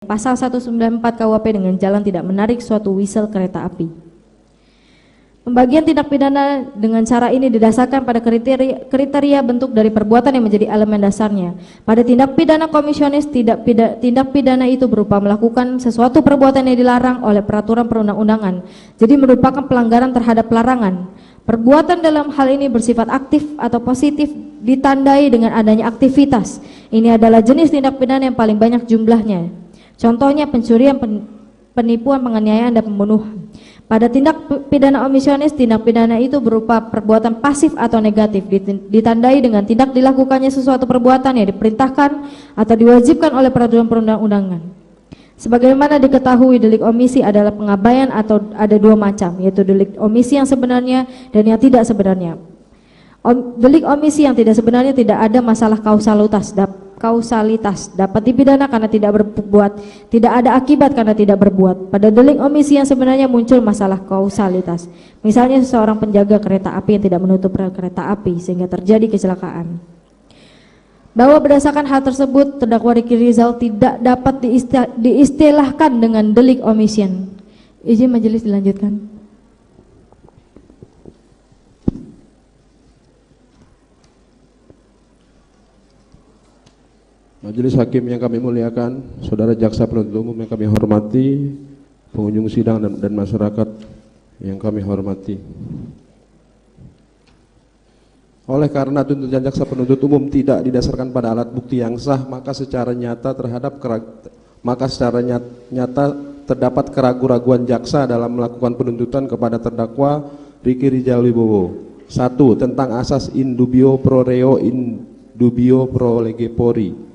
Pasal 194 KUHP dengan jalan tidak menarik suatu whistle kereta api. Pembagian tindak pidana dengan cara ini didasarkan pada kriteria bentuk dari perbuatan yang menjadi elemen dasarnya. Pada tindak pidana komisionis, tindak pidana itu berupa melakukan sesuatu perbuatan yang dilarang oleh peraturan perundang-undangan, jadi merupakan pelanggaran terhadap larangan. Perbuatan dalam hal ini bersifat aktif atau positif, ditandai dengan adanya aktivitas. Ini adalah jenis tindak pidana yang paling banyak jumlahnya. Contohnya pencurian, penipuan, penganiayaan, dan pembunuhan. Pada tindak pidana omisionis, tindak pidana itu berupa perbuatan pasif atau negatif, ditandai dengan tidak dilakukannya sesuatu perbuatan yang diperintahkan atau diwajibkan oleh peraturan perundang-undangan. Sebagaimana diketahui, delik omisi adalah pengabaian atau ada dua macam, yaitu delik omisi yang sebenarnya dan yang tidak sebenarnya. Delik omisi yang tidak sebenarnya tidak ada masalah kausalitas, dapat dipidana karena tidak berbuat, tidak ada akibat karena tidak berbuat. Pada delik omisi yang sebenarnya muncul masalah kausalitas. Misalnya seseorang penjaga kereta api yang tidak menutup rel kereta api sehingga terjadi kecelakaan. Bahwa berdasarkan hal tersebut, terdakwa Ricky Rizal tidak dapat diistilahkan dengan delik omission. Izin majelis dilanjutkan. Majelis hakim yang kami muliakan, saudara jaksa penuntut umum yang kami hormati, pengunjung sidang dan masyarakat yang kami hormati. Oleh karena tuntutan jaksa penuntut umum tidak didasarkan pada alat bukti yang sah, maka secara nyata terdapat keraguan-raguan jaksa dalam melakukan penuntutan kepada terdakwa Ricky Rizal Wibowo. 1. Tentang asas in dubio pro reo in dubio pro lege pori.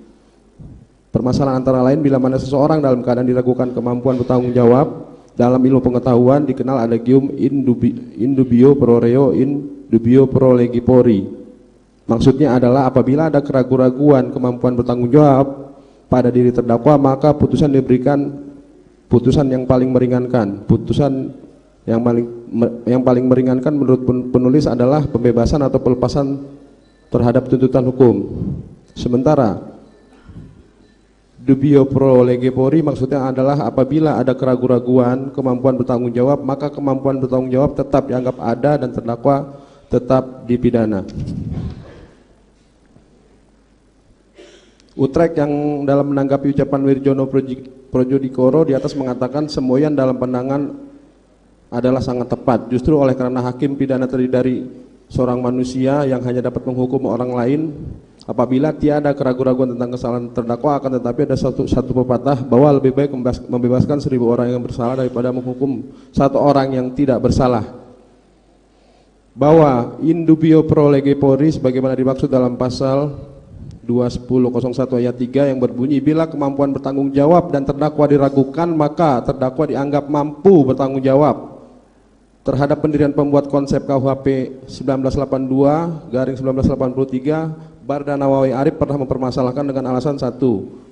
Permasalahan antara lain bila mana seseorang dalam keadaan diragukan kemampuan bertanggung jawab dalam ilmu pengetahuan dikenal adagium in dubio pro reo in dubio pro lege pori. Maksudnya adalah apabila ada keraguan-raguan kemampuan bertanggung jawab pada diri terdakwa, maka putusan diberikan putusan yang paling meringankan. Putusan yang paling meringankan menurut penulis adalah pembebasan atau pelepasan terhadap tuntutan hukum. Sementara dubio pro lege pori maksudnya adalah apabila ada keraguan-raguan kemampuan bertanggung jawab, maka kemampuan bertanggung jawab tetap dianggap ada dan terdakwa tetap dipidana. Utrek yang dalam menanggapi ucapan Wirjono Projodikoro di atas mengatakan semboyan dalam pandangan adalah sangat tepat. Justru oleh karena hakim pidana terdiri dari seorang manusia yang hanya dapat menghukum orang lain apabila tiada keraguan-raguan tentang kesalahan terdakwa, akan tetapi ada satu pepatah bahwa lebih baik membebaskan 1000 orang yang bersalah daripada menghukum satu orang yang tidak bersalah. Bahwa in dubio pro lege pori sebagaimana dimaksud dalam pasal 210.1 ayat 3 yang berbunyi bila kemampuan bertanggung jawab dan terdakwa diragukan, maka terdakwa dianggap mampu bertanggung jawab terhadap pendirian pembuat konsep KUHP 1982/1983. Barda Nawawi Arif pernah mempermasalahkan dengan alasan 1.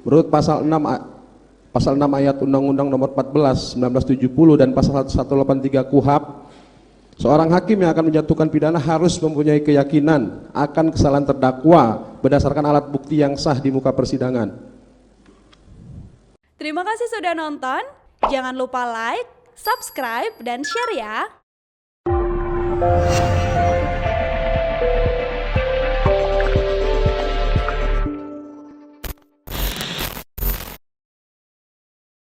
Menurut pasal 6 ayat Undang-Undang Nomor 14 1970 dan pasal 183 KUHP, seorang hakim yang akan menjatuhkan pidana harus mempunyai keyakinan akan kesalahan terdakwa berdasarkan alat bukti yang sah di muka persidangan. Terima kasih sudah nonton. Jangan lupa like, subscribe, dan share ya.